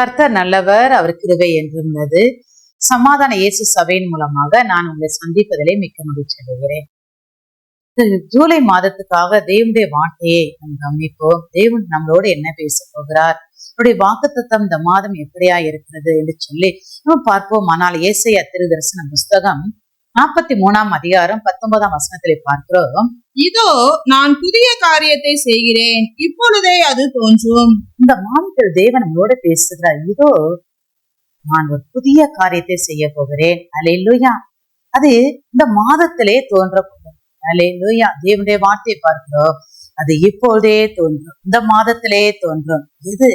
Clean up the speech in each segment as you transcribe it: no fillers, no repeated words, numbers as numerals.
கர்த்தர் நல்லவர், அவர் கிருபை என்றும் உள்ளது. சமாதான இயேசு சபையின் மூலமாக நான் உங்களை சந்திப்பதிலே மிக்க மகிழ்ச்சி அடைகிறேன். ஜூலை மாதத்துக்காக தேவனுடைய வார்த்தையை நாம் கவனிப்போம். தேவன் நம்மளோடு என்ன பேச போகிறார், அவருடைய வாக்குத்தத்தம் இந்த மாதம் எப்படியா இருக்கிறது என்று சொல்லி நம்ம பார்ப்போம். ஆனால் ஏசாயா தீர்க்கதரிசன புஸ்தகம் 43 அதிகாரம் 19 வசனத்திலே பார்க்கிறோம். இதோ நான் புதிய காரியத்தை செய்கிறேன், இப்பொழுதே அது தோன்றும். இந்த மாதத்தில் தேவன் நம்மளோட பேசுகிறார். இதோ நான் ஒரு புதிய காரியத்தை செய்ய போகிறேன். அல்லேலூயா. அது இந்த மாதத்திலே தோன்ற போகிறேன். அல்லேலூயா. தேவனுடைய வார்த்தையை பார்க்கிறோம். அது இப்பொழுதே தோன்றும், இந்த மாதத்திலே தோன்றும். இது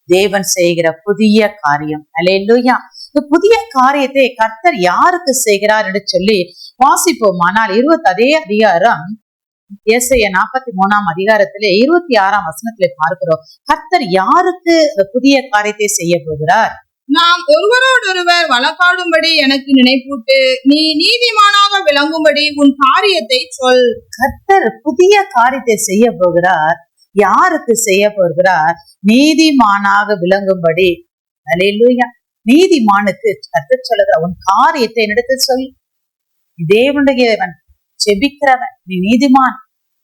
தேவன் செய்கிற புதிய காரியம். அல்லேலூயா. இந்த புதிய காரியத்தை கர்த்தர் யாருக்கு செய்கிறார் என்று சொல்லி வாசிப்போம். ஆனால் அதே அதிகாரம் ஏசாயா 43 அதிகாரத்திலே 26 வசனத்திலே பார்க்கிறோம். கர்த்தர் யாருக்கு இந்த புதிய காரியத்தை செய்ய போகிறார்? நாம் ஒருவரோடொருவர் வழக்காடும்படி எனக்கு நினைப்பூட்டு, நீ நீதிமானாக விளங்கும்படி உன் காரியத்தை சொல். கர்த்தர் புதிய காரியத்தை செய்ய போகிறார். யாருக்கு செய்ய போகிறார்? நீதிமானாக விளங்கும்படி. அல்லேலூயா. நீதிமானுக்கு கர்த்தர் சொல்லுகிறார், உன் காரியத்தை என்னிடத்தில் சொல். தேவனுடையவன், செபிக்கிறவன், நீ நீதிமான்,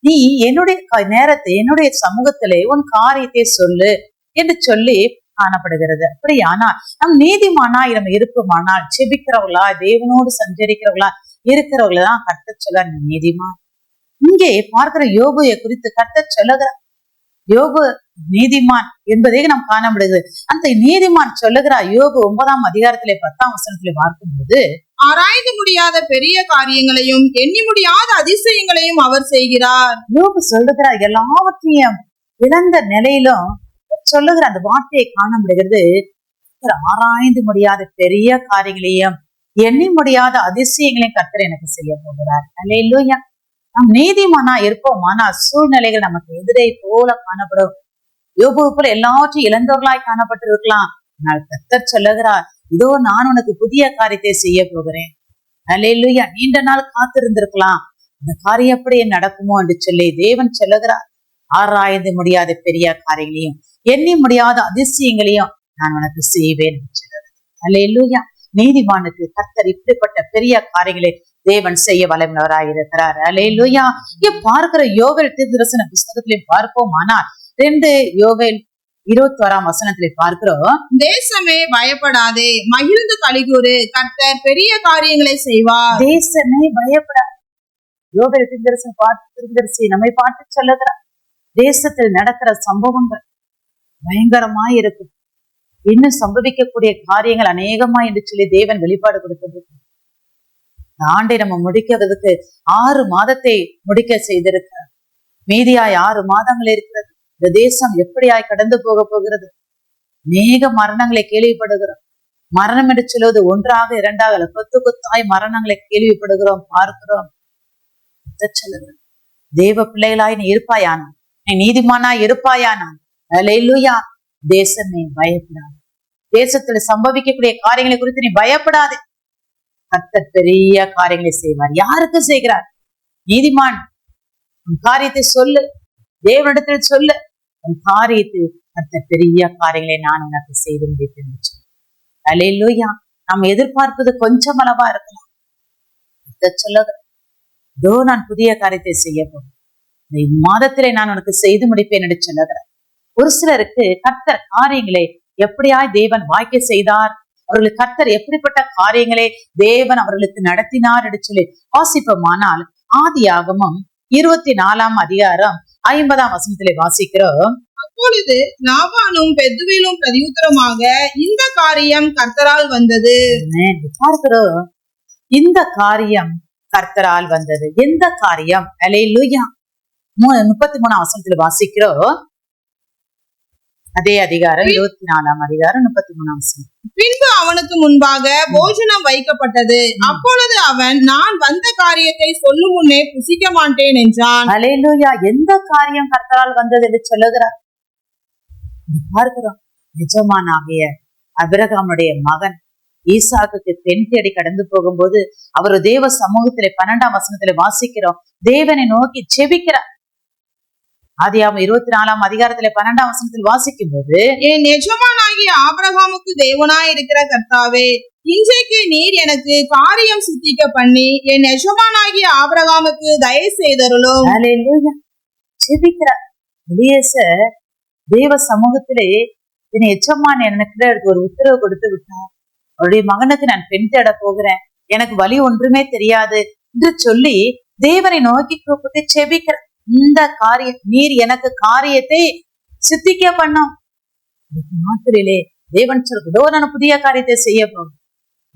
நீ என்னுடைய நேரத்தை என்னுடைய சமூகத்திலே உன் காரியத்தை சொல்லு என்று சொல்லி காணப்படுகிறது. அப்படியானால் நம் நீதிமானா நம்ம இருக்குமானால், செபிக்கிறவர்களா, தேவனோடு சஞ்சரிக்கிறவர்களா இருக்கிறவர்களாம் கர்த்தர் சொல்ல நீதிமான். இங்கே பார்க்கிற யோபுவை குறித்து கர்த்தர் சொல்லுகிறார். யோபு நீதிமான் என்பதை நாம் காண முடியுது. அந்த நீதிமான் சொல்லுகிறார். யோபு 9 அதிகாரத்திலே 10 வசனத்திலே பார்க்கும்போது, ஆராய்ந்து முடியாத பெரிய காரியங்களையும் எண்ணி முடியாத அதிசயங்களையும் அவர் செய்கிறார். யோபு சொல்லுகிறார். எல்லாவற்றையும் இழந்த நிலையிலும் சொல்லுகிற அந்த வார்த்தையை காண முடிகிறது. ஆராய்ந்து முடியாத பெரிய காரியங்களையும் எண்ணி முடியாத அதிசயங்களையும் கர்த்தர் எனக்கு செய்ய போகிறார். அல்லேலூயா. நாம் நீதிமானா இருப்போமானா சூழ்நிலைகள் நமக்கு எதிரே போல காணப்படும். யோபு போல எல்லாவற்றையும் இழந்தவர்களாய் காணப்பட்டிருக்கலாம். ஆனால் கர்த்தர் சொல்லுகிறார், இதோ நான் உனக்கு புதிய காரியத்தை செய்ய போகிறேன். அல்லேலூயா. நீண்ட நாள் காத்திருந்திருக்கலாம், இந்த காரியம் எப்படி நடக்குமோ என்று சொல்லி தேவன் சொல்லுகிறார். ஆராய்ந்து முடியாத பெரிய காரியங்களையும் எண்ணி முடியாத அதிசயங்களையும் நான் உனக்கு செய்வேன். அல்லேலூயா. நீதிமானுக்கு கர்த்தர் இப்படிப்பட்ட பெரிய காரியங்களை தேவன் செய்ய வல்லவராய் இருக்கிறார். அல்லேலூயா. இங்க பார்க்கிற யோவேல் தீர்க்கதரிசன புஸ்தகத்திலே பார்ப்போம். ஆனால் 2 யோவேல் 21 வசனத்திலே பார்க்கிறோம். தேசமே பயப்படாதே, மகிழ்ந்து களிகூரு, கர்த்தர் பெரிய காரியங்களை செய்வார். தேசமே பயப்படாது. யோவேல் தீர்க்கதரிசி நம்மை பார்த்து சொல்லுகிறார். தேசத்தில் நடக்கிற சம்பவங்கள் பயங்கரமாய் இருக்கும், இன்னும் சம்பவிக்கக்கூடிய காரியங்கள் அநேகமா என்று சொல்லி தேவன் வெளிப்பாடு கொடுத்தது. ஆண்டை நம்ம முடிக்கிறதுக்கு 6 மாதத்தை முடிக்க செய்திருக்கிறார். மீதியாய் 6 மாதங்கள் இருக்கிறது. இந்த தேசம் எப்படியாய் கடந்து போக போகிறது? அநேக மரணங்களை கேள்விப்படுகிறோம். மரணம் என்று சொல்வது 1ஆக 2ஆக 10 கொத்தாய் மரணங்களை கேள்விப்படுகிறோம், பார்க்கிறோம். தேவ பிள்ளைகளாய் நீ இருப்பாயானா, நீ நீதிமானா இருப்பாயானா, அல்லேலூயா. தேசமே பயப்படாது. தேசத்துல சம்பவிக்கக்கூடிய காரியங்களை குறித்து நீ பயப்படாது. கர்த்தர் பெரிய காரியங்களை செய்வார். யாருக்கு செய்கிறார்? நீதிமான். உன் காரியத்தை சொல்லு, தேவனிடத்தில் சொல்லு. உன் காரியத்தை கர்த்தர் பெரிய காரியங்களை நான் உனக்கு செய்து முடிப்பேன். அல்லேலூயா. நாம் எதிர்பார்ப்பது கொஞ்சம் அளவா இருக்கலாம். கர்த்தர் சொல்லுகிறார், இதோ நான் புதிய காரியத்தை செய்ய போகிறேன், இந்த மாதத்திலே நான் உனக்கு செய்து முடிப்பேன் என்று சொல்லுகிறார். ஒரு சிலருக்கு கர்த்தர் காரியங்களை எப்படியாய் தேவன் வாய்க்க செய்தார், அவர்களுக்கு கர்த்தர் எப்படிப்பட்ட காரியங்களை தேவன் அவர்களுக்கு நடத்தினார் என்று சொல்லி வாசிப்போமானால் ஆதியாகமம் 24 அதிகாரம் 50 வசனத்திலே வாசிக்கிறோம். அப்பொழுது லாபானும் பெத்துவேலும் பிரதியுத்தரமாக, இந்த காரியம் கர்த்தரால் வந்தது. பார்க்கிறோம், இந்த காரியம் கர்த்தரால் வந்தது. எந்த காரியம்? அல்லேலூயா. 33 வசனத்துல வாசிக்கிறோம். அதே அதிகாரம் 24 அதிகாரம் 33 வசனம். பின்பு அவனுக்கு முன்பாக போஜனம் வைக்கப்பட்டது. அப்பொழுது அவன், நான் வந்த காரியத்தை சொல்லும் முன்னே புசிக்க மாட்டேன் என்றான். அல்லேலூயா. எந்த காரியம் கர்த்தரால் வந்தது என்று சொல்லுகிறார். பார்க்கிறோம், எஜமானாகிய ஆபிரகாமுடைய மகன் ஈசாக்குக்கு பெண் தேடி கடந்து போகும்போது அவர் தேவ சமூகத்திலே 12 வசனத்திலே வாசிக்கிறோம், தேவனை நோக்கி செபிக்கிறார். ஆதியாகமம் 24 அதிகாரத்திலே 12 வசனத்தில் வாசிக்கும் போது, என் எஜமானாகிய எஜமானாகிய ஆபிரகாமுக்கு தேவனாய் இருக்கிற கர்த்தாவே, இன்றைக்கு நீர் எனக்கு காரியம் சித்திக்க பண்ணி என் எஜமானாகிய ஆபிரகாமுக்கு தயவு செய்தருளும். ஹல்லேலூயா. ஜெபிக்கிறார் எலியேசர். தேவ சமூகத்திலே என் எஜமான் எனக்கு ஒரு உத்தரவு கொடுத்து விட்டார். அவருடைய மகனுக்கு நான் பெண் தேட போகிறேன், எனக்கு வழி ஒன்றுமே தெரியாது என்று சொல்லி தேவனை நோக்கி கூப்பிட்டு செபிக்கிற இந்த காரியம் நீர் எனக்கு காரியத்தை சித்திக்க பண்ணும். மாத்திரையிலே தேவன் சொல்றதோ நான் புதிய காரியத்தை செய்ய போகும்.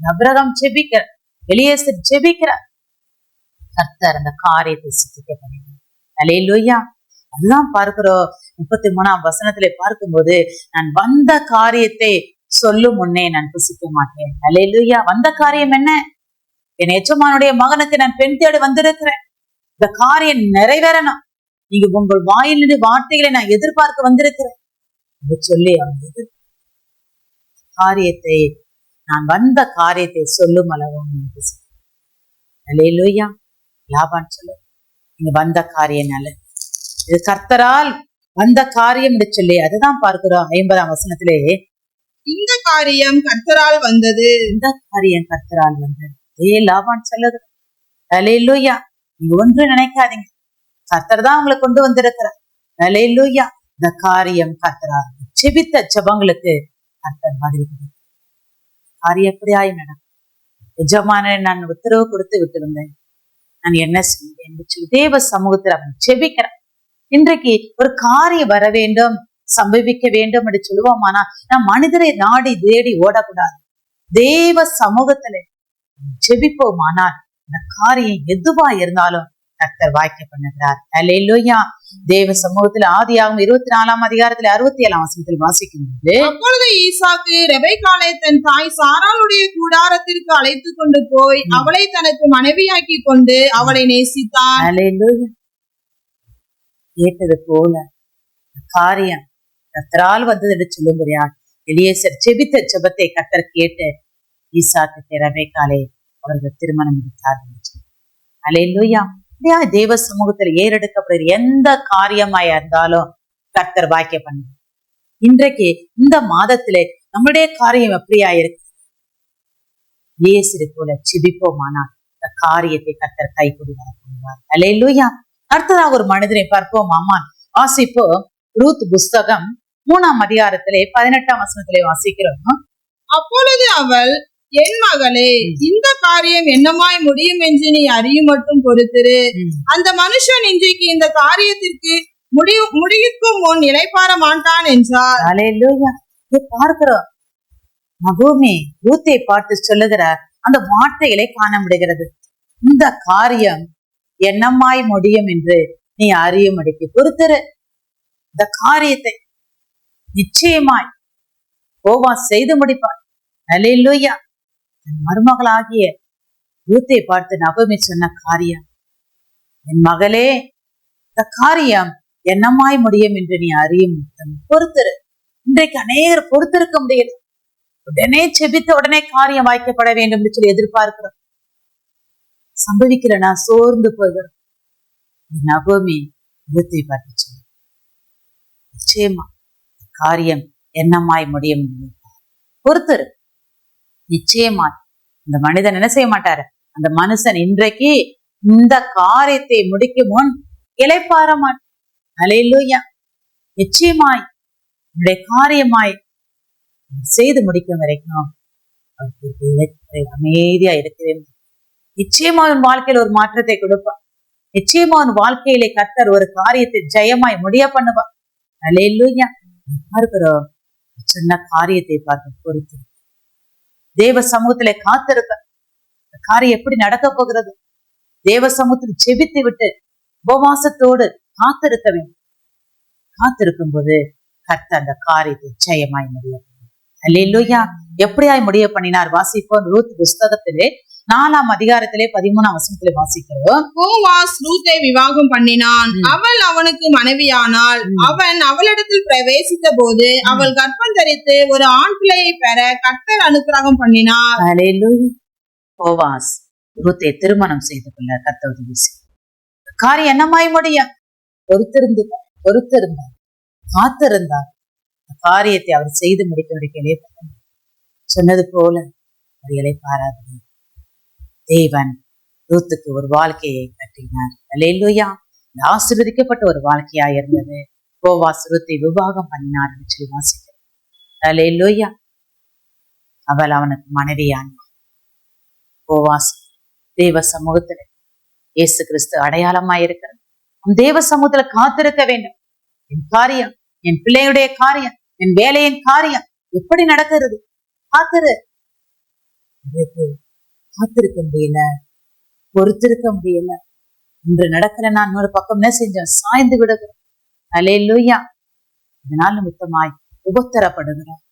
ஆபிரகாம் செபிக்கிற, எலியேசர் செபிக்கிறார். கர்த்தர் அந்த காரியத்தை சித்திக்க பண்ணினார். ஹல்லேலூயா. அதுதான் பார்க்கிறோம். 33ஆம் வசனத்திலே பார்க்கும்போது, நான் வந்த காரியத்தை சொல்லும் முன்னே நான் புசிக்க மாட்டேன். ஹல்லேலூயா. வந்த காரியம் என்ன? என் எஜமானுடைய மகனுக்கு நான் பெண் தேடி வந்திருக்கிறேன். இந்த காரியம் நிறைவேறணும். நீங்க உங்கள் வாயிலிருந்து வார்த்தைகளை நான் எதிர்பார்க்க வந்திருக்கிறேன் என்று சொல்லி அவன் காரியத்தை, நான் வந்த காரியத்தை சொல்லும் அளவும் ஹல்லேலூயா. லாபான் சொல்லு, நீங்க வந்த காரியம் நல்லது, இது கர்த்தரால் வந்த காரியம் என்று சொல்லி அதுதான் பார்க்கிறோம். 50ஆம் வசனத்திலே இந்த காரியம் கர்த்தரால் வந்தது, இந்த காரியம் கர்த்தரால் வந்தது. லாபான் சொல்லுது. ஹல்லேலூயா. நீங்க ஒன்று நினைக்காதீங்க, கர்த்தர் தான் உங்களை கொண்டு வந்திருக்கிறார். ஹல்லேலூயா. இந்த காரியம் கர்த்தரால். செபித்த ஜெபங்களுக்கு கர்த்தர் பதில் கொடுத்தார். காரியம் எப்படியாய் நடக்கும். எஜமான நான் உத்தரவு கொடுத்து விட்டு வந்தேன், நான் என்ன செய்வேன் என்று சொல்லி தேவ சமூகத்தில் அவன் செபிக்கிறான். இன்றைக்கு ஒரு காரியம் வர வேண்டும், சம்பவிக்க வேண்டும் என்று சொல்லுவோமானா நான் மனிதரை நாடி தேடி ஓடக்கூடாது. தேவ சமூகத்துல செபிப்போமானால் இந்த காரியம் எதுவா இருந்தாலும் கர்த்தர் வாய்க்க பண்ணுகிறார். ஹல்லேலூயா. தேவ சமூகத்தில் ஆதியாகமம் 24ஆம் அதிகாரத்தில் 67ஆம் வசனத்தில் வாசிக்கும்போது, அப்பொழுது ஈசாக்கு ரெபெக்காளை தன் தாய் சாராளுடைய கூடாரத்திற்கு அழைத்து கொண்டு போய் அவளை தனக்கு மனைவியாக்கி கொண்டு அவளை நேசித்தான். ஹல்லேலூயா. கேட்டது போல காரியம் கர்த்தரால் வந்தது என்று சொல்லும்படியா எலியேசர் செபித்த ஜெபத்தை கர்த்தர் கேட்டு ஈசாக்கு ரெபெக்காளை அவர்கள் திருமணம் முடித்தார்கள். ஹல்லேலூயா. தேவ சமூகத்தில் ஏறெடுக்கப்படுகிற எந்த காரியமாயா இருந்தாலும் கர்த்தர் வாய்க்க பண்ணு. இன்றைக்கு இந்த மாதத்திலே நம்முடைய காரியம் எப்படியா இருக்கு? இயேசு போல செபிப்போமானால் இந்த காரியத்தை கர்த்தர் கைக்கூடி வரப்படுவார். ஹல்லேலூயா. அடுத்ததாக ஒரு மனிதனை பார்ப்போம். ஆமான் வாசிப்போ. ரூத் புஸ்தகம் 3ஆம் அதிகாரத்திலே 18ஆம் வசனத்திலே வாசிக்கிறோம். அப்பொழுது அவள், என் மகளே, இந்த காரியம் என்னமாய் முடியும் என்று நீ அறியும் மட்டும் பொறுத்திரு. அந்த மனுஷன் இன்றைக்கு இந்த காரியத்திற்கு முடிவுக்கும் முன் இளைப்பாற மாட்டான் என்றார். ஹல்லேலூயா. பார்க்கிறோம், நகோமி ரூத்தை பார்த்து சொல்லுகிறார் அந்த வார்த்தைகளை காண முடிகிறது. இந்த காரியம் என்னமாய் முடியும் என்று நீ அறியும்படிக்கு பொறுத்திரு. இந்த காரியத்தை நிச்சயமாய் போவாஸ் செய்து முடிப்பார். ஹல்லேலூயா. மருமகளாகிய ரூத்தை பார்த்து நகோமி சொன்ன காரியம், என் மகளே, இந்த காரியம் என்னமாய் முடியும் என்று நீ அறியும் பொறுத்திரு. இன்றைக்கு அநேகர் பொறுத்திருக்க முடியல. உடனே செபித்த உடனே காரியம் வாய்க்கப்பட வேண்டும் என்று சொல்லி எதிர்பார்க்கிறோம். சம்பவிக்கிறனா சோர்ந்து போகிறோம். நகோமி ரூத்தை பார்த்து சொன்ன நிச்சயமா காரியம் என்னமாய் முடியும் பொறுத்திரு. நிச்சயமா இந்த மனிதன் என்ன செய்ய மாட்டாரு, அந்த மனுஷன் இன்றைக்கு இந்த காரியத்தை முடிக்கும் முன் இளைப்பாற மாட்டார். ஹல்லேலூயா. நிச்சயமாய் இந்த காரியமாய் செய்து முடிக்கும் வரைக்கும் அமைதியா இருக்கிறேன். நிச்சயமா உன் வாழ்க்கையில் ஒரு மாற்றத்தை கொடுப்பார். நிச்சயமா உன் வாழ்க்கையிலே கர்த்தர் ஒரு காரியத்தை ஜெயமாய் முடிய பண்ணுவார். ஹல்லேலூயா. பார்க்கிறோம், சொன்ன காரியத்தை பார்க்க பொறுத்து தேவ சமூகத்திலே காத்திருக்க காரியம் எப்படி நடக்க போகிறது? தேவ சமூகத்தில் செபித்து விட்டு உபவாசத்தோடு காத்திருக்க வேண்டும். காத்திருக்கும் போது கர்த்தர் அந்த காரியத்தை ஜெயமாய் முடிய ஹல்லேலூயா. எப்படியாய் முடிய பண்ணினார்? வாசிப்போம். ரூத் புஸ்தகத்திலே 4ஆம் அதிகாரத்திலே 13ஆம் வசனத்திலே வாசிக்கிறோம். போவாஸ் ரூத்தை விவாகம் பண்ணினான். அவள் அவனுக்கு மனைவியானாள். அவன் அவளிடத்தில் பிரவேசித்த போது அவள் கர்ப்பம் தரித்து ஒரு ஆண் பிள்ளையை பெற கர்த்தர் அனுக்கிரகம் பண்ணினார். ஹல்லேலூயா. போவாஸ் ரூத்தை திருமணம் செய்து கொள்ள கர்த்தர் உதவி செய்தார். காரியம் என்னமாய் முடியும்? பொறுத்திருந்தார், காத்திருந்தார். காரியத்தை அவர் செய்து முடிக்க சொன்னது போல அவர் இளைப்பாறாது. தேவன் ரூத்துக்கு ஒரு வாழ்க்கையை கட்டினார். அல்லேலூயா. ஆசீர்வதிக்கப்பட்ட ஒரு வாழ்க்கையா இருந்தது. போவாஸ் ரூத்தை விவாகம் பண்ணினார் என்று சொல்லி வாசிக்கிறோம். அல்லேலூயா. அவள் அவனுக்கு மனைவியானார். போவாஸ் தேவ சமூகத்துல இயேசு கிறிஸ்து அடையாளமாயிருக்கிறது. தேவ சமூகத்துல காத்திருக்க வேண்டும். என் காரியம், என் பிள்ளையுடைய காரியம், என் வேலையின் காரியம் எப்படி நடக்கிறது? காத்திருக்க முடியல, பொறுத்திருக்க முடியல. இன்று நடக்கல, நான் இன்னொரு பக்கம் என்ன செஞ்சேன்? சாய்ந்து விடுகிறோம். அல்லேலூயா. இதனால் நிமித்தமாய் உபத்திரப்படுகிறோம்.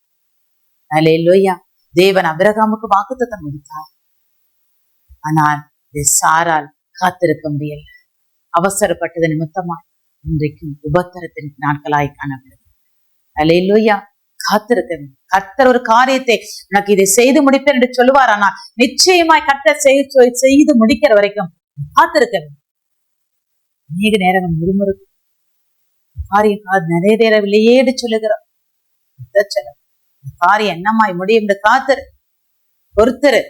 அல்லேலூயா. தேவன் ஆபிரகாமுக்கு வாக்குத்தத்தம் கொடுத்தார். ஆனால் சாரால் காத்திருக்க முடியல. அவசரப்பட்டது நிமித்தமாய் இன்றைக்கும் உபத்திரத்தின் நாட்களாய் காணப்படுகிறது. அல்லேலூயா. காத்திருக்க வேண்டும். கர்த்தர் ஒரு காரியத்தை உனக்கு இதை செய்து முடிப்பேன் என்று சொல்லுவார். ஆனால் நிச்சயமாய் கர்த்தர் செய்து முடிக்கிற வரைக்கும் காத்திருக்க வேண்டும். அநேக நேரம் முறுமுறுக்கும் காரியம் நிறைவேறவில்லையே என்று சொல்லுகிறோம். காரியம் என்னமாய் முடியும் என்று காத்திரு, பொறுத்திரு.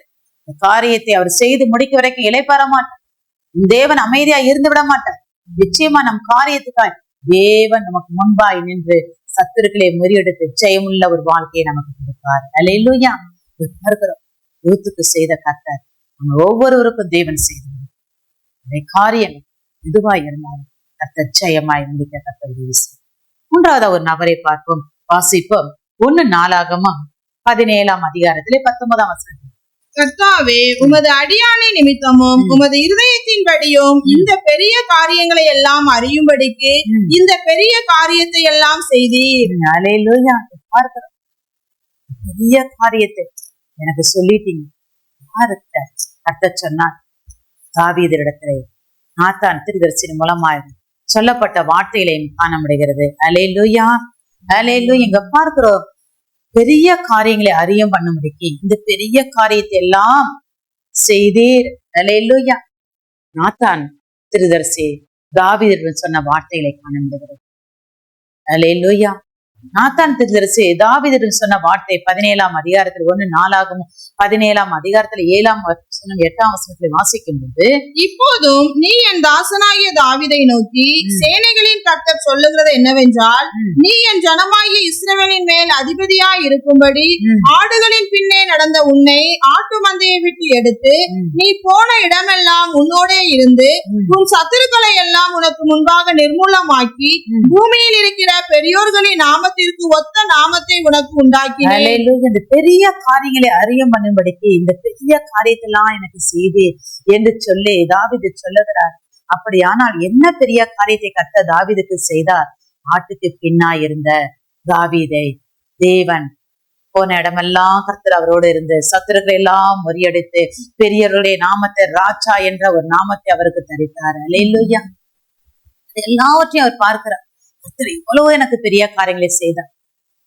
காரியத்தை அவர் செய்து முடிக்க வரைக்கும் இளைப்பாற மாட்டார். தேவன் அமைதியா இருந்து விட மாட்டார். நிச்சயமா நம் காரியத்துக்காய் தேவன் நமக்கு முன்பாய் நின்று சத்துருக்களை முறியெடுத்து ஜெயமுள்ள ஒரு வாழ்க்கையை நமக்கு கொடுப்பார். அல்லேலூயா. ரூத்துக்கு செய்த கர்த்தர் நம்ம ஒவ்வொருவருக்கும் தேவன் செய்த காரியங்கள் எதுவாய் இருந்தாலும் கர்த்தர் ஜெயமாய் முடிக்க கர்த்தர் உதவி செய்வார். மூன்றாவது ஒரு நபரை பார்ப்போம். வாசிப்போம். 1 நாளாகமம் 17ஆம் அதிகாரத்திலே 19ஆம் வசனம். கர்த்தாவே, உமது அடியானை நிமித்தமும் உமது இருதயத்தின்படியும் இந்த பெரிய காரியங்களை எல்லாம் அறியும்படிக்கு இந்த பெரிய காரியத்தை எல்லாம் செய்தீர். அல்லேலூயா. பெரிய காரியத்தை எனக்கு சொல்லிட்டீங்க. கர்த்தர் சொன்னார் தாவீதிடத்திலே நாத்தான் தீர்க்கதரிசியின் மூலமாக சொல்லப்பட்ட வார்த்தைகளையும் காண முடிகிறது. அல்லேலூயா. அல்லேலூயா. இங்க பார்க்கிறோம், பெரிய காரியங்களை அறியும் பண்ண முடியும். இந்த பெரிய காரியத்தை எல்லாம் செய்தீர். அல்லேலூயா. நாத்தான் தீர்க்கதரிசி தாவீதிடம் சொன்ன வார்த்தைகளை காண முடிகிறது. அல்லேலூயா. நாத்தான் தீர்க்கதரிசி தாவீதிடம் சொன்ன வார்த்தை 17ஆம் அதிகாரத்தில் 1 நாளாகமம் 17ஆம் அதிகாரத்தில் 7ஆம் வசனம் 8ஆம் வசனத்தில் வாசிக்கும் போது, இப்போதும் நீ என் தாசனாகிய தாவீதை நோக்கி சேனைகளின் கர்த்தர் சொல்லுகிறது என்னவென்றால், நீ என் ஜனமாகிய இஸ்ரவேலின் மேல் அதிபதியாய் இருக்கும்படி ஆடுகளின் பின்னே நடந்த உன்னை ஆட்டு மந்தையை விட்டு எடுத்து நீ போன இடமெல்லாம் உன்னோடே இருந்து உன் சத்துருக்களை எல்லாம் உனக்கு முன்பாக நிர்மூலமாக்கி பூமியில் இருக்கிற பெரியோர்களின் நாமத்திற்கு ஒத்த நாமத்தை உனக்கு உண்டாக்கினேன். இந்த பெரிய காரியங்களை அறியும் பண்ணும்படிக்கு இந்த பெரிய காரியத்தெல்லாம் எனக்கு செய்து என்று சொல்லி தாவீது சொல்லுகிறார். அப்படியானால் என்ன பெரிய காரியத்தை கர்த்தர் தாவீதுக்கு செய்தார்? ஆட்டுக்கு பின்னா இருந்த தாவீதை தேவன் போன இடமெல்லாம் கர்த்தர் அவரோடு இருந்து சத்துருக்களை எல்லாம் முறியடித்து பெரியவருடைய நாமத்தை ராஜா என்ற ஒரு நாமத்தை அவருக்கு தரித்தார். அல்லேலூயா. எல்லாவற்றையும் அவர் பார்க்கிறார். கர்த்தர் எவ்வளவு எனக்கு பெரிய காரியங்களை செய்தார்.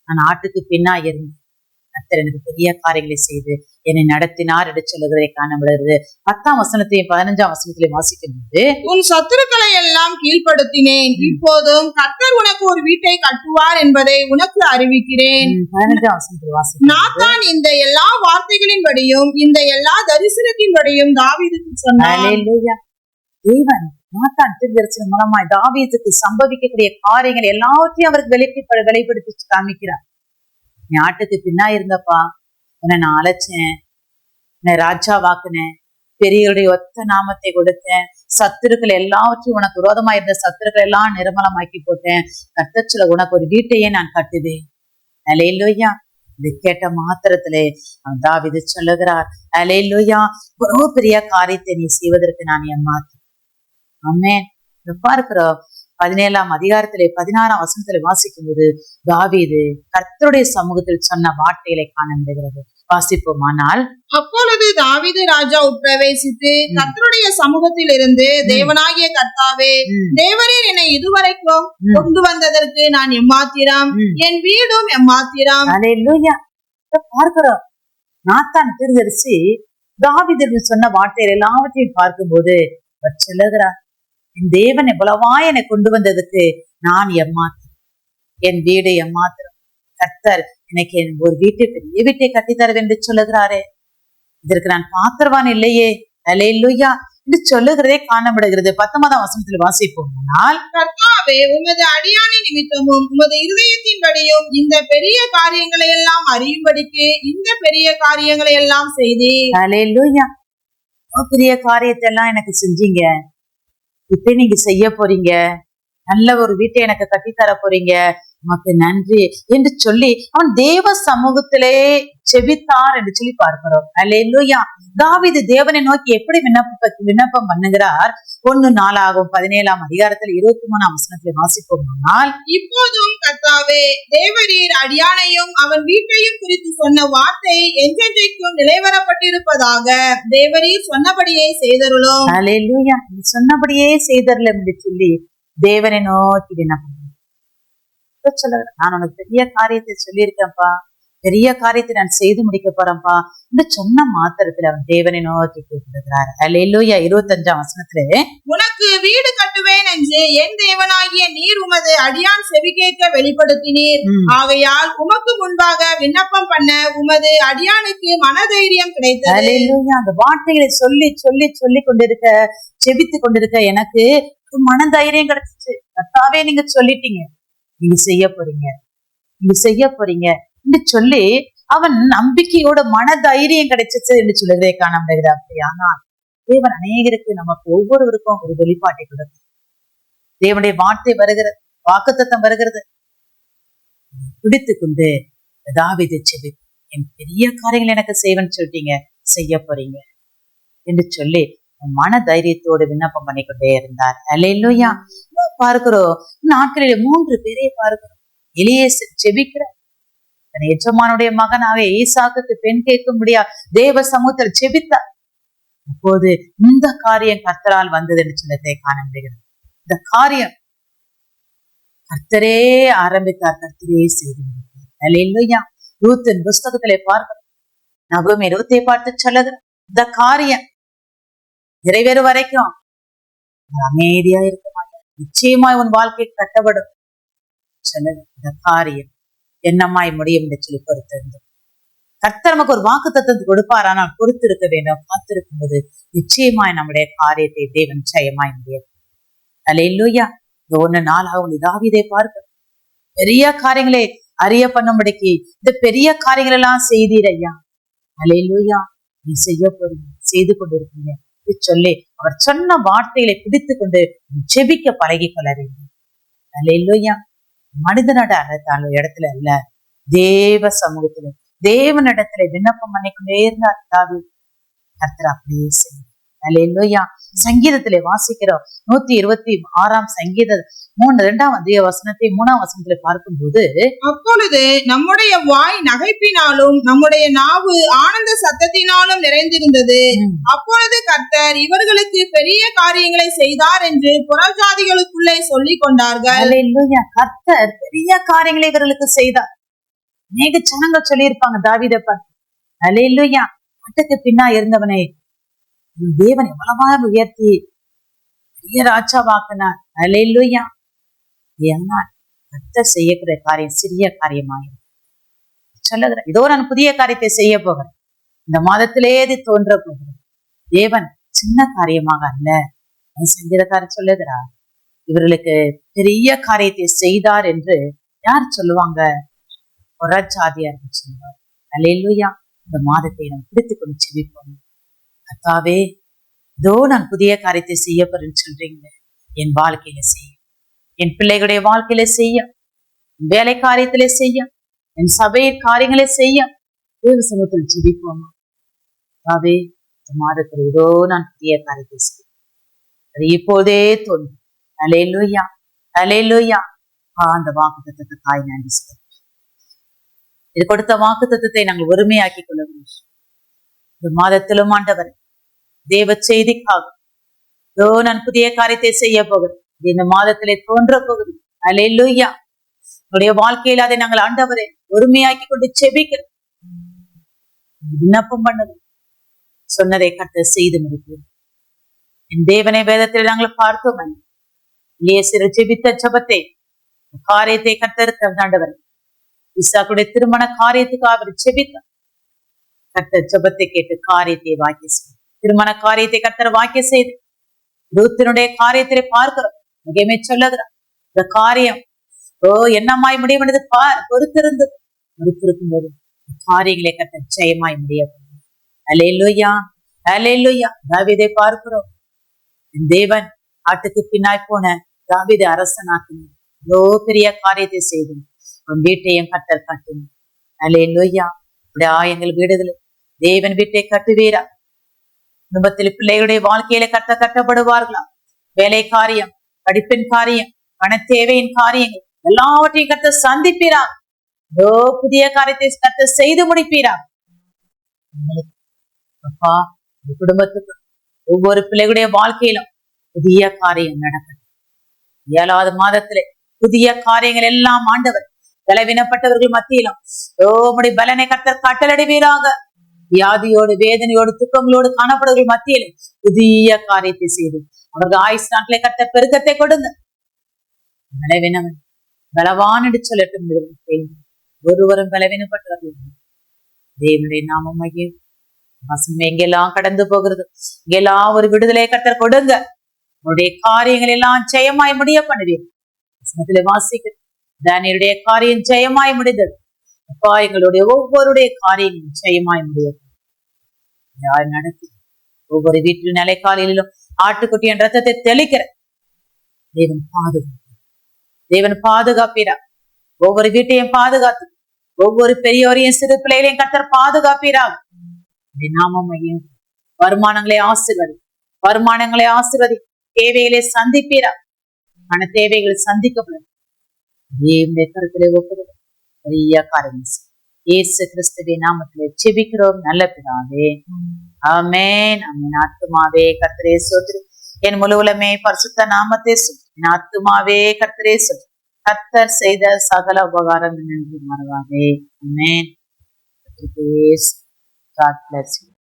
நான் ஆட்டுக்கு பின்னா இருந்தேன், கர்த்தர் எனக்கு பெரிய காரியங்களை செய்து என்னை நடத்தினார் என்று சொல்லுகிறதை காணப்படுகிறது. 10ஆம் வசனத்தையும் 15ஆம் வசனத்திலையும் வாசிக்கும் போது, உன் சத்துருக்களை எல்லாம் கீழ்ப்படுத்தினேன், இப்போதும் கர்த்தர் உனக்கு ஒரு வீட்டை கட்டுவார் என்பதை உனக்கு அறிவிக்கிறேன். 15ஆம் வசனத்தில் வாசிக்கும் நாத்தான் இந்த எல்லா வார்த்தைகளின்படியும் இந்த எல்லா தரிசனத்தின்படியும் தாவீதுக்கு சொன்னார். தேவன் நாத்தான் தீர்க்கதரிசியின் மூலமாய் தாவீதுக்கு சம்பவிக்கக்கூடிய காரியங்கள் எல்லாவற்றையும் அவருக்கு வெளிப்படுத்தி காமிக்கிறார். நீ ஆட்டுக்கு பின்னா இருந்தப்பா, உன்னை நான் அழைச்சேன், உன்னை ராஜா வாக்குனேன், பெரியவருடைய ஒத்த நாமத்தை கொடுத்தேன், சத்துருக்கள் எல்லாவற்றையும் உனக்கு விரோதமா இருந்த சத்துருக்கள் எல்லாம் நிர்மலமாக்கி போட்டேன், கர்த்தர் உனக்கு ஒரு வீட்டையே நான் கட்டுவேன். அல்லேலூயா. இது கேட்ட மாத்திரத்திலே தாவீது சொல்லுகிறார், அல்லேலூயா, ஒரு பெரிய காரியத்தை நீ செய்வதற்கு நான் ஏமாத்தேன். ஆமென். பார்க்கிறோம் 17ஆம் அதிகாரத்திலே 16ஆம் வசனத்திலே வாசிக்கும் போது தாவீது கர்த்தருடைய சமூகத்தில் சொன்ன வார்த்தைகளை காண முடிகிறது. வாசிப்போமானால், அப்பொழுது தாவீது ராஜா உட்பிரவேசித்து கர்த்தருடைய சமூகத்தில் இருந்து, தேவனாகிய கர்த்தாவே, தேவரீர் என்னை இதுவரைக்கும் கொண்டு வந்ததற்கு நான் எம்மாத்திரம், என் வீடும் எம்மாத்திரம். அல்லேலூயா. பார்க்கிறோம், நாத்தான் தீர்க்கதரிசி தாவீது சொன்ன வார்த்தைகள் எல்லாவற்றையும் பார்க்கும்போது அவர் சொல்லுகிறார், என் தேவன் எவ்வளவா என்னை கொண்டு வந்ததுக்கு நான் எம்மாத்திரம், என் வீடு எம்மாத்திரம், கர்த்தர் எனக்கு ஒரு பெரிய வீட்டை கட்டித்தர என்று சொல்லுகிறாரே, இதற்கு நான் பாத்திரவான் இல்லையே, அல்லேலூயா என்று சொல்லுகிறதே காணப்படுகிறது. 19ஆம் வசனத்தில் வாசிப்போம்னால், கர்த்தாவே உமது அடியானை நிமித்தமும் உமது இருதயத்தின்படியும் இந்த பெரிய காரியங்களை எல்லாம் அறியும்படிக்கு இந்த பெரிய காரியங்களை எல்லாம் செய்தீர். அல்லேலூயா. பெரிய காரியத்தை எல்லாம் எனக்கு செஞ்சீங்க, இப்ப நீங்க செய்ய போறீங்க, நல்ல ஒரு வீட்டை எனக்கு கட்டித்தர போறீங்க, உமக்கு நன்றி என்று சொல்லி அவன் தேவ சமூகத்திலே செபித்தார் என்று சொல்லி பார்க்கிறோம். அல்லேலூயா. தாவீது தேவனை நோக்கி எப்படி விண்ணப்பம் பண்ணுகிறார்? 1 நாளாகும் 17ஆம் அதிகாரத்தில் 23ஆம் வசனத்தில் வாசிப்போம்னால், இப்போதும் கர்த்தாவே தேவரீர் அடியானையும் அவன் வீட்டையும் குறித்து சொன்ன வார்த்தை என்றென்றைக்கும் நிலைவரப்பட்டிருப்பதாக, தேவரீர் சொன்னபடியே செய்தருளும். அல்லேலூயா. சொன்னபடியே செய்தருளும் என்று சொல்லி தேவனை நோக்கி விண்ணப்பம் சொல்லுகிறேன். நான் உனக்கு பெரிய காரியத்தை சொல்லியிருக்கேன்ப்பா, பெரிய காரியத்தை நான் செய்து முடிக்க போறேன்ப்பா என்று சொன்ன மாத்திரத்துல அவன் தேவனை நோக்கி கூப்பிடுகிறார். அல்லேலூயா. 25ஆம் வசனத்திலே, உனக்கு வீடு கட்டுவேன் என்று என் தேவனாகிய நீர் உமது அடியான் செவி கேட்க வெளிப்படுத்தினீர். ஆகையால் உமக்கு முன்பாக விண்ணப்பம் பண்ண உமது அடியானுக்கு மனதைரியம் கிடைத்தது. அல்லேலூயா. அந்த வார்த்தைகளை சொல்லி சொல்லி சொல்லி கொண்டிருக்க, செபித்து கொண்டிருக்க எனக்கு மனதைரியம் கிடைச்சிச்சு. கர்த்தாவே நீங்க சொல்லிட்டீங்க, நீங்க செய்ய போறீங்க, நீங்க செய்ய போறீங்க என்று சொல்லி அவன் நம்பிக்கையோட மனதைரியம் கிடைச்சிச்சு என்று சொல்லுவதை காணப்படுகிறார். ஆனால் தேவன் அநேகருக்கு, நமக்கு ஒவ்வொருவருக்கும் ஒரு வெளிப்பாட்டை கொடுக்கும். தேவனுடைய வார்த்தை வருகிறது, வாக்குத்தத்தம் வருகிறது, பிடித்து கொண்டு தாவீது செவி, என் பெரிய காரியங்கள் எனக்கு செய்வேன்னு சொல்லிட்டீங்க, செய்ய போறீங்க என்று சொல்லி மன தைரியத்தோடு விண்ணப்பம் பண்ணிக்கொண்டே இருந்தார். அல்லேலூயா. பார்க்கிறோம், நாட்களிலே 3 பேரை பார்க்கிறோம். எலியேசர் செபிக்கிற தன் எஜமானுடைய மகனாக ஈசாக்குக்கு பெண் கேட்கும்படியா தேவ சமூகத்தில் செபித்தார். அப்போது இந்த காரியம் கர்த்தரால் வந்தது என்று சொல்லத்தை காண முடிகிறது. இந்த காரியம் கர்த்தரே ஆரம்பித்தார், கர்த்தரே செய்து முடித்தார். அல்லேலூயா. ரூத்தின் புஸ்தகத்திலே பார்க்கிறோம், நகோமி ரூத்தை பார்த்து சொல்லுகிற இந்த காரியம் நிறைவேறும் வரைக்கும் அமைதியா இருக்க மாட்டேன், நிச்சயமாய் உன் வாழ்க்கை கட்டப்படும். சொல்லுங்க, இந்த காரியம் என்னமாய் முடியும் என்று சொல்லி பொறுத்திருந்தோம். கர்த்தர் நமக்கு ஒரு வாக்கு தத்தத்தை கொடுப்பார், ஆனால் பொறுத்திருக்க வேண்டும். காத்திருக்கும் போது நிச்சயமாய் நம்முடைய காரியத்தை தேவன் ஜெயமாய் முடியும். அல்லேலூயா. இந்த 1 நாளாக தாவீதை பார்க்க பெரிய காரியங்களை அறிய பண்ணும்படிக்கு இந்த பெரிய காரியங்கள் எல்லாம் செய்தீர் ஐயா. அல்லேலூயா. நீ செய்ய போறீங்க, செய்து கொண்டிருக்கீங்க சொல்லி அவர் சொன்ன வார்த்தைகளை பிடித்து கொண்டு ஜெபிக்க பழகி கொள்ள வேண்டும். அல்லேலூயா. மனிதனோட இடத்துல அல்ல, தேவ சமூகத்துல தேவனிடத்துல விண்ணப்பம் பண்ணிக்கொண்டே இருந்தார் தாவீது. கர்த்தர் அப்படியே செய்தார். அல்லேலூயா. சங்கீதத்திலே வாசிக்கிறோம், 126ஆம் சங்கீதம் 2ஆம் வசனத்தை 3ஆம் வசனத்துல பார்க்கும்போது, அப்பொழுது நம்முடைய வாய் நகைப்பினாலும் நம்முடைய நாவு ஆனந்த சத்தத்தினாலும் நிறைந்திருந்தது. அப்பொழுது கர்த்தர் இவர்களுக்கு பெரிய காரியங்களை செய்தார் என்று புறஜாதிகளுக்குள்ளே சொல்லிக் கொண்டார்கள். அல்லேலூயா. கர்த்தர் பெரிய காரியங்களை இவர்களுக்கு செய்தார். அநேக ஜனங்கள் சொல்லியிருப்பாங்க தாவீதை பார்த்து. அல்லேலூயா. நாட்டுக்கு பின்னா இருந்தவனை தேவன் எவ்வளவாக உயர்த்தி பெரிய ராஜாவாக்கினார். அல்லேலூயா. ஏனால் கர்த்தர் செய்யக்கூடிய காரியம் சிறிய காரியமாயிரும். சொல்லுகிறேன், இதோ நான் புதிய காரியத்தை செய்ய போகிறேன், இந்த மாதத்திலே இது தோன்ற போகிறேன். தேவன் சின்ன காரியமாக அல்ல. சங்கீதக்காரர் சொல்லுகிறார், இவர்களுக்கு பெரிய காரியத்தை செய்தார் என்று யார் சொல்லுவாங்க? புறஜாதியார் சொல்லுவார். அல்லேலூயா. இந்த மாதத்தை நாம் பிடித்துக் கொண்டு செபிப்போம். கர்த்தாவே, இதோ நான் புதிய காரியத்தை செய்ய போறேன்னு சொல்றீங்க, என் வாழ்க்கையில செய்ய, என் பிள்ளைகளுடைய வாழ்க்கையில செய்ய, வேலை காரியத்திலே செய்ய, என் சபை காரியங்களை செய்ய தேவ சமூகத்தில் ஜெபிப்போமா? கர்த்தாவே, இந்த மாதத்தில் இதோ நான் புதிய காரியத்தை செய்ய, அது இப்போதே தோன்றும். அல்லேலூயா. அல்லேலூயா. அந்த வாக்குத்தத்தத்தை தாய் நன்றி சொல்றேன். இது கொடுத்த வாக்குத்தத்தத்தை நாங்கள் ஒருமையாக்கி கொள்ளுகிறோம். இந்த மாதத்திலும் ஆண்டவர் தேவ செய்திக்காக இதோ நான் புதிய காரியத்தை செய்ய போகிறேன், இந்த மாதத்திலே தோன்ற போகிறேன். அல்லேலூயா. உங்களுடைய வாழ்க்கையில் அதை நாங்கள் ஆண்டவரை ஒருமையாக்கி கொண்டு செபிக்கிறோம், விண்ணப்பம் பண்ணுவோம். சொன்னதை கர்த்தர் செய்து முடிப்போம். என் தேவனை வேதத்தில் நாங்கள் பார்த்தோம். இயேசு ஜெபித்த ஜெபத்தை, காரியத்தை கர்த்தர் ஆண்டவர் ஈசாக்குடைய திருமண காரியத்துக்காக அவர் செபித்தார். கர்த்தர் ஜெபத்தை கேட்டு காரியத்தை வாக்கிய செய்தார். திருமண காரியத்தை கர்த்தர் வாக்கிய செய்து ரூத்தினுடைய காரியத்தை பார்க்கிறோம். மிகமே சொல்லுகிறார், இந்த காரியம் என்னமாய் முடியும் என்று பொறுத்திருக்கும் போது காரியங்களை கர்த்தர் ஜெயமாய் முடிய. அல்லேலூயா, அல்லேலூயா. தாவீதை பார்க்கிறோம். தேவன் ஆட்டுக்கு பின்னாய் போன தாவீதை அரசனாக்கினார். பெரிய காரியத்தை செய்து உன் வீட்டையும் கர்த்தர் கட்டினார். அல்லேலூயா. எங்கள் வீடுகளில் தேவன் வீட்டை கட்டுவீரா? குடும்பத்தில் பிள்ளைகளுடைய வாழ்க்கையில கட்டப்படுவார்களா? வேலை காரியம், படிப்பின் காரியம், பண தேவையின் காரியங்கள் எல்லாவற்றையும் கர்த்தர் சந்திப்பீரா? புதிய காரியத்தை கர்த்தர் செய்து முடிப்பீரா? அப்பா, குடும்பத்துக்கு ஒவ்வொரு பிள்ளைகளுடைய வாழ்க்கையிலும் புதிய காரியம் நடக்கும். 7வது மாதத்திலே புதிய காரியங்கள் எல்லாம் ஆண்டவர் பலவீனப்பட்டவர்கள் மத்தியிலும் உம்முடைய பலனை கர்த்தர் கட்டளடுவீராக. வியாதியோடு வேதனையோடு துக்கங்களோடு காணப்படுவர்கள் மத்தியிலும் புதிய காரியத்தை செய்து அவர்கள் ஆயுஷ் நாட்டிலே கர்த்தர் பெருக்கத்தை கொடுங்க. பலவீனவன் பலவான் என்று சொல்லட்டும். ஒருவரும் பலவீனப்பட்டவர்கள் தேவனுடைய நாமம் மையம் வசம் எங்கெல்லாம் கடந்து போகிறது, இங்கெல்லாம் ஒரு விடுதலை கர்த்தர் கொடுங்க. உங்களுடைய காரியங்கள் எல்லாம் ஜெயமாய் முடிய பண்ணுவீர். வாசிக்க தானியேலுடைய காரியம் ஜெயமாய் முடிந்தது. அப்பா, எங்களுடைய ஒவ்வொருடைய காரியங்களும் ஜெயமாய் முடியும். நடத்தி ஒவ்வொரு வீட்டிலும் நிலைக்காலிலும் ஆட்டுக்குட்டியின் ரத்தத்தை தெளிக்கிற தேவன் பாதுகாப்பீரா. ஒவ்வொரு வீட்டையும் பாதுகாத்து ஒவ்வொரு பெரியோரையும் சிறு பிள்ளைகளையும் கர்த்தர் பாதுகாப்பீரா. நாமமையும் வருமானங்களை ஆசீர்வதி தேவைகளை சந்திப்பீரா. மன தேவைகள் சந்திக்கப்படும். தேவனுடைய கருத்திலே ஒப்புறது பெரிய காரியம். இயேசு கிறிஸ்துவின் நாமத்திலே ஜெபிக்கிறோம் நல்ல பிதாவே, ஆமென். ஆமென். ஆத்துமாவே கர்த்தரே ஸ்தோத்திரி, என் முழு உள்ளமே பரிசுத்த நாமத்தை ஸ்தோத்திரி. என் ஆத்துமாவே கர்த்தரே ஸ்தோத்திரி, கர்த்தர் செய்த சகல உபகாரங்கள் நன்றி மறவாதே. ஆமென். God bless you.